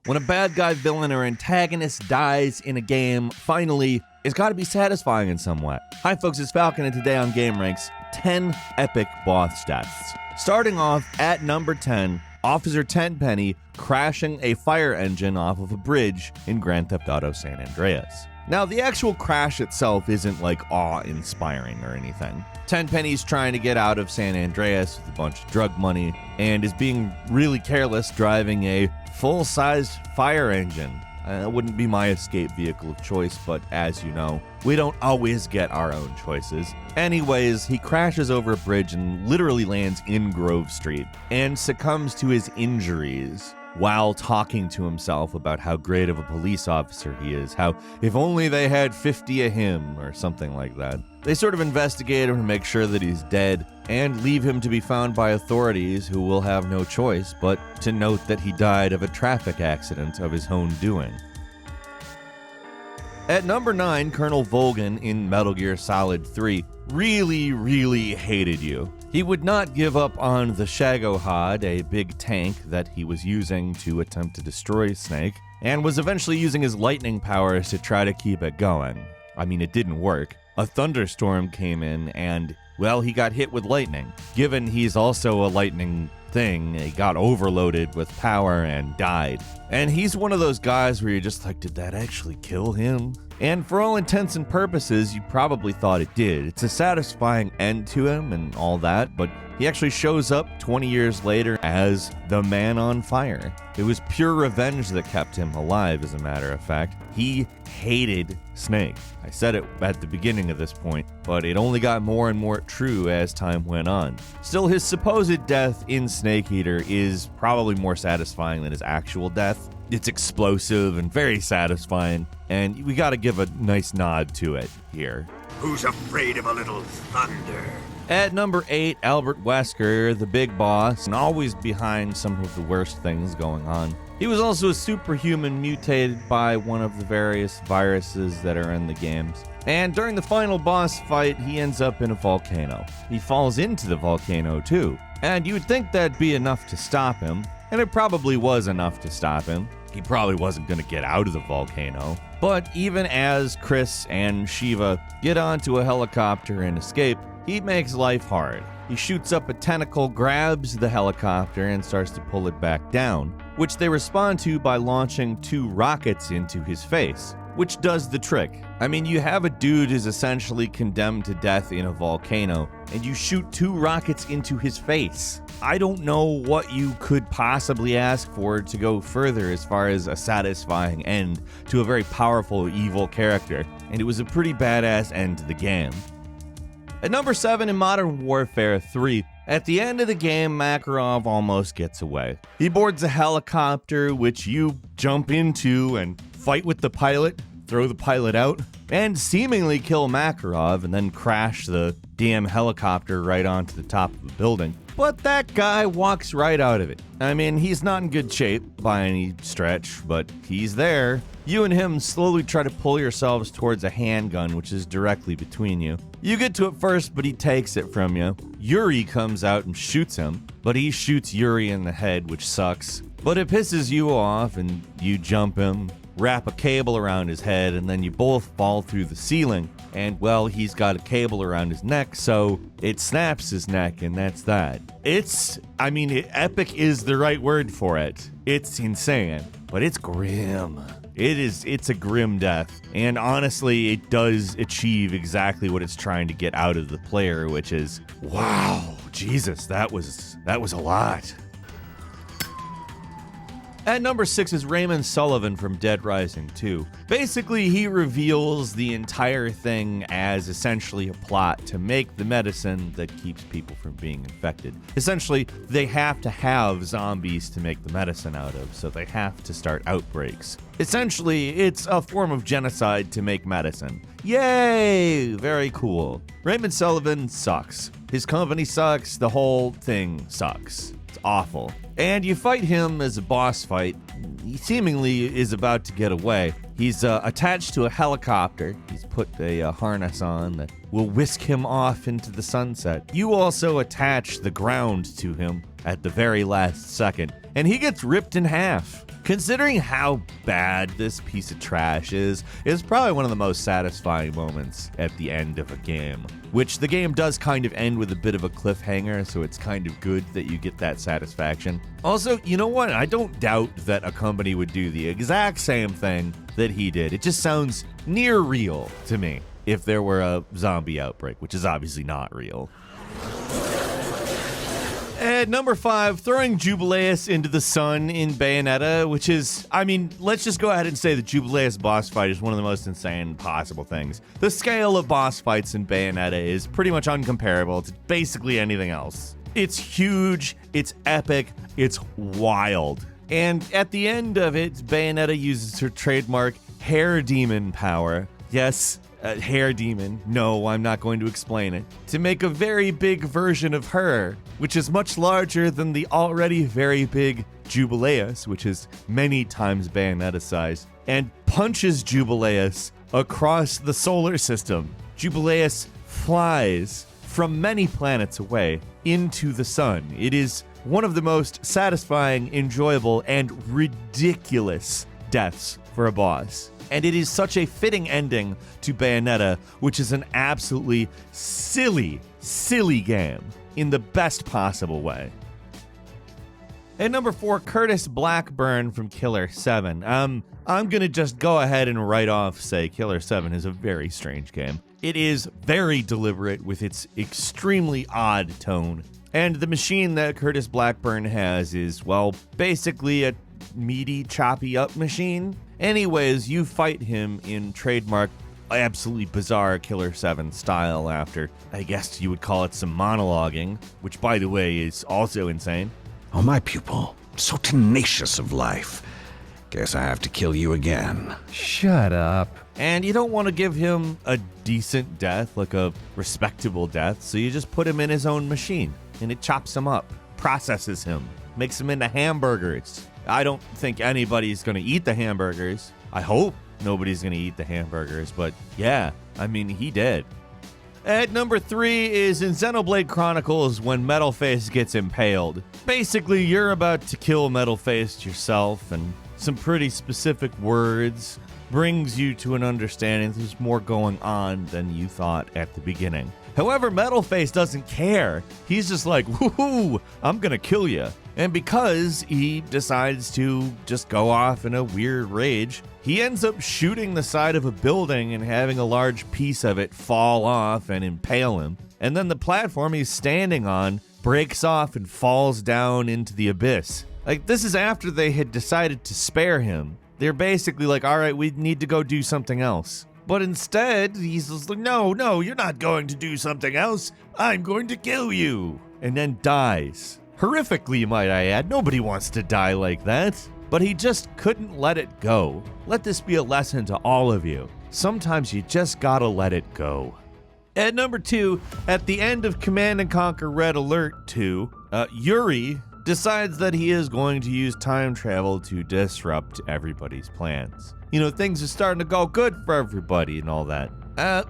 When a bad guy, villain, or antagonist dies in a game, finally, it's got to be satisfying in some way. Hi folks, it's Falcon, and today on gameranx, 10 epic boss deaths. Starting off at number 10, Officer Tenpenny crashing a fire engine off of a bridge in Grand Theft Auto San Andreas. Now, the actual crash itself isn't like awe-inspiring or anything. Tenpenny's trying to get out of San Andreas with a bunch of drug money and is being really careless driving a full-sized fire engine. It wouldn't be my escape vehicle of choice, but as you know, we don't always get our own choices. Anyways, he crashes over a bridge and literally lands in Grove Street and succumbs to his injuries while talking to himself about how great of a police officer he is, how if only they had 50 of him, or something like that. They sort of investigate him to make sure that he's dead, and leave him to be found by authorities who will have no choice but to note that he died of a traffic accident of his own doing. At number 9, Colonel Vogen in Metal Gear Solid 3 really hated you. He would not give up on the Shagohod, a big tank that he was using to attempt to destroy Snake, and was eventually using his lightning powers to try to keep it going. I mean, it didn't work. A thunderstorm came in and, well, he got hit with lightning. Given he's also a lightning thing, he got overloaded with power and died. And he's one of those guys where you're just like, did that actually kill him? And for all intents and purposes, you probably thought it did. It's a satisfying end to him and all that, but he actually shows up 20 years later as the Man on Fire. It was pure revenge that kept him alive, as a matter of fact. He hated Snake. I said it at the beginning of this point, but it only got more and more true as time went on. Still, his supposed death in Snake Eater is probably more satisfying than his actual death. It's explosive and very satisfying, and we gotta give a nice nod to it here. Who's afraid of a little thunder? At number 8, Albert Wesker, the big boss, and always behind some of the worst things going on. He was also a superhuman mutated by one of the various viruses that are in the games. And during the final boss fight, he ends up in a volcano. He falls into the volcano too. And you would think that'd be enough to stop him, and it probably was enough to stop him. He probably wasn't going to get out of the volcano. But even as Chris and Shiva get onto a helicopter and escape, he makes life hard. He shoots up a tentacle, grabs the helicopter, and starts to pull it back down, which they respond to by launching 2 rockets into his face, which does the trick. I mean, you have a dude who's essentially condemned to death in a volcano, and you shoot 2 rockets into his face. I don't know what you could possibly ask for to go further as far as a satisfying end to a very powerful evil character, and it was a pretty badass end to the game. At number 7 in Modern Warfare 3, at the end of the game, Makarov almost gets away. He boards a helicopter, which you jump into and fight with the pilot, throw the pilot out, and seemingly kill Makarov, and then crash the damn helicopter right onto the top of the building. But that guy walks right out of it. I mean, he's not in good shape by any stretch, but he's there. You and him slowly try to pull yourselves towards a handgun, which is directly between you. You get to it first, but he takes it from you. Yuri comes out and shoots him, but he shoots Yuri in the head, which sucks. But it pisses you off, and you jump him, wrap a cable around his head, and then you both fall through the ceiling. And, well, he's got a cable around his neck, so it snaps his neck, and that's that. Epic is the right word for it. It's insane, but it's grim. It's a grim death, and honestly, it does achieve exactly what it's trying to get out of the player, which is, wow, Jesus, that was a lot. At number 6 is Raymond Sullivan from Dead Rising 2. Basically, he reveals the entire thing as essentially a plot to make the medicine that keeps people from being infected. Essentially, they have to have zombies to make the medicine out of, so they have to start outbreaks. Essentially, it's a form of genocide to make medicine. Yay! Very cool. Raymond Sullivan sucks. His company sucks. The whole thing sucks. It's awful. And you fight him as a boss fight. He seemingly is about to get away. He's attached to a helicopter. He's put a harness on that will whisk him off into the sunset. You also attach the ground to him at the very last second. and he gets ripped in half. Considering how bad this piece of trash is probably one of the most satisfying moments at the end of a game, which the game does kind of end with a bit of a cliffhanger, so it's kind of good that you get that satisfaction. Also, you know what? I don't doubt that a company would do the exact same thing that he did. It just sounds near real to me if there were a zombie outbreak, which is obviously not real. At number 5, throwing Jubileeus into the sun in Bayonetta, which is, let's just go ahead and say the Jubileeus boss fight is one of the most insane possible things. The scale of boss fights in Bayonetta is pretty much uncomparable to basically anything else. It's huge, it's epic, it's wild. And at the end of it, Bayonetta uses her trademark hair demon power. Yes, hair demon. No, I'm not going to explain it. To make a very big version of her, which is much larger than the already very big Jubileeus, which is many times Bayonetta size, and punches Jubileeus across the solar system. Jubileeus flies from many planets away into the sun. It is one of the most satisfying, enjoyable, and ridiculous deaths for a boss. And it is such a fitting ending to Bayonetta, which is an absolutely silly, silly game in the best possible way. At number 4, Curtis Blackburn from Killer 7. I'm gonna just go ahead and right off say Killer 7 is a very strange game. It is very deliberate with its extremely odd tone. And the machine that Curtis Blackburn has is, well, basically a meaty, choppy up machine. Anyways, you fight him in trademark, absolutely bizarre Killer 7 style after, I guess you would call it some monologuing, which, by the way, is also insane. Oh, my pupil, so tenacious of life. Guess I have to kill you again. Shut up. And you don't want to give him a decent death, like a respectable death, so you just put him in his own machine, and it chops him up, processes him, makes him into hamburgers. I don't think anybody's going to eat the hamburgers. I hope nobody's going to eat the hamburgers, but yeah, he did. At number 3 is in Xenoblade Chronicles when Metalface gets impaled. Basically, you're about to kill Metalface yourself, and some pretty specific words brings you to an understanding there's more going on than you thought at the beginning. However, Metalface doesn't care. He's just like, woohoo, I'm gonna kill you. And because he decides to just go off in a weird rage, he ends up shooting the side of a building and having a large piece of it fall off and impale him. And then the platform he's standing on breaks off and falls down into the abyss. Like, this is after they had decided to spare him. They're basically like, all right, we need to go do something else. But instead, he's just like, no, you're not going to do something else. I'm going to kill you. And then dies. Horrifically, might I add. Nobody wants to die like that. But he just couldn't let it go. Let this be a lesson to all of you. Sometimes you just gotta let it go. At number 2, at the end of Command & Conquer Red Alert 2, Yuri decides that he is going to use time travel to disrupt everybody's plans. Things are starting to go good for everybody and all that.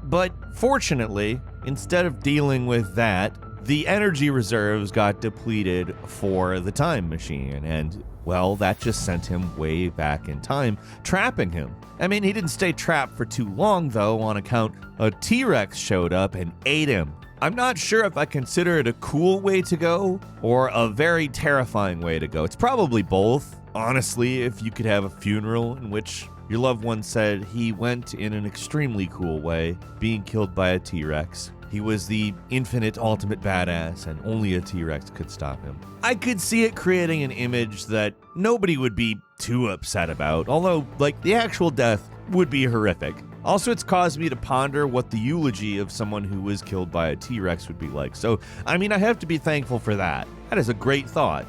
But fortunately, instead of dealing with that, the energy reserves got depleted for the time machine, and, well, that just sent him way back in time, trapping him. He didn't stay trapped for too long, though, on account a T-Rex showed up and ate him. I'm not sure if I consider it a cool way to go or a very terrifying way to go. It's probably both. Honestly, if you could have a funeral in which your loved one said he went in an extremely cool way, being killed by a T-Rex. He was the infinite ultimate badass, and only a T-Rex could stop him. I could see it creating an image that nobody would be too upset about, although, the actual death would be horrific. Also, it's caused me to ponder what the eulogy of someone who was killed by a T-Rex would be like. So, I have to be thankful for that. That is a great thought.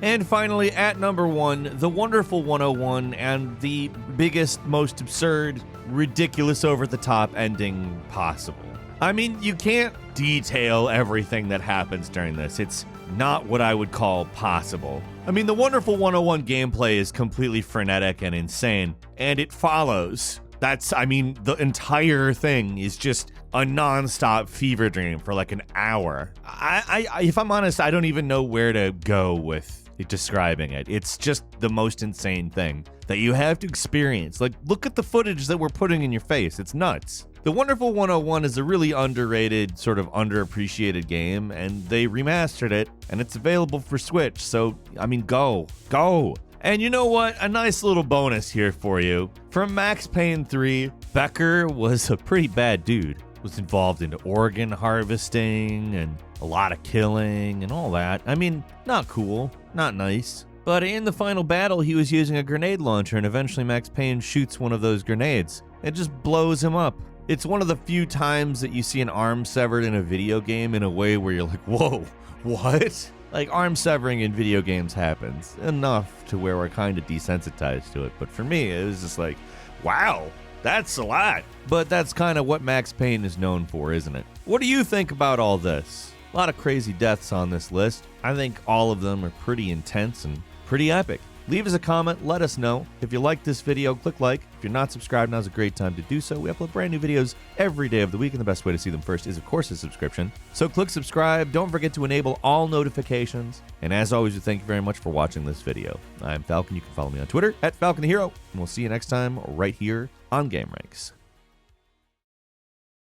And finally, at number 1, the Wonderful 101 and the biggest, most absurd, ridiculous, over-the-top ending possible. You can't detail everything that happens during this. It's not what I would call possible. The Wonderful 101 gameplay is completely frenetic and insane, and it follows. The entire thing is just a non-stop fever dream for an hour. If I'm honest, I don't even know where to go with describing it. It's just the most insane thing that you have to experience. Like, look at the footage that we're putting in your face. It's nuts. The Wonderful 101 is a really underrated, sort of underappreciated game, and they remastered it, and it's available for Switch, so, I mean, go. And you know what? A nice little bonus here for you. From Max Payne 3, Becker was a pretty bad dude. Was involved in organ harvesting and a lot of killing and all that. I mean, not cool, not nice. But in the final battle, he was using a grenade launcher, and eventually Max Payne shoots one of those grenades. It just blows him up. It's one of the few times that you see an arm severed in a video game in a way where you're like, whoa, what? Like, arm severing in video games happens enough to where we're kind of desensitized to it. But for me, it was just like, wow, that's a lot. But that's kind of what Max Payne is known for, isn't it? What do you think about all this? A lot of crazy deaths on this list. I think all of them are pretty intense and pretty epic. Leave us a comment, let us know. If you like this video, click like. If you're not subscribed, now's a great time to do so. We upload brand new videos every day of the week, and the best way to see them first is, of course, a subscription. So click subscribe. Don't forget to enable all notifications. And as always, we thank you very much for watching this video. I'm Falcon. You can follow me on Twitter @FalconTheHero, and we'll see you next time right here on GameRanx.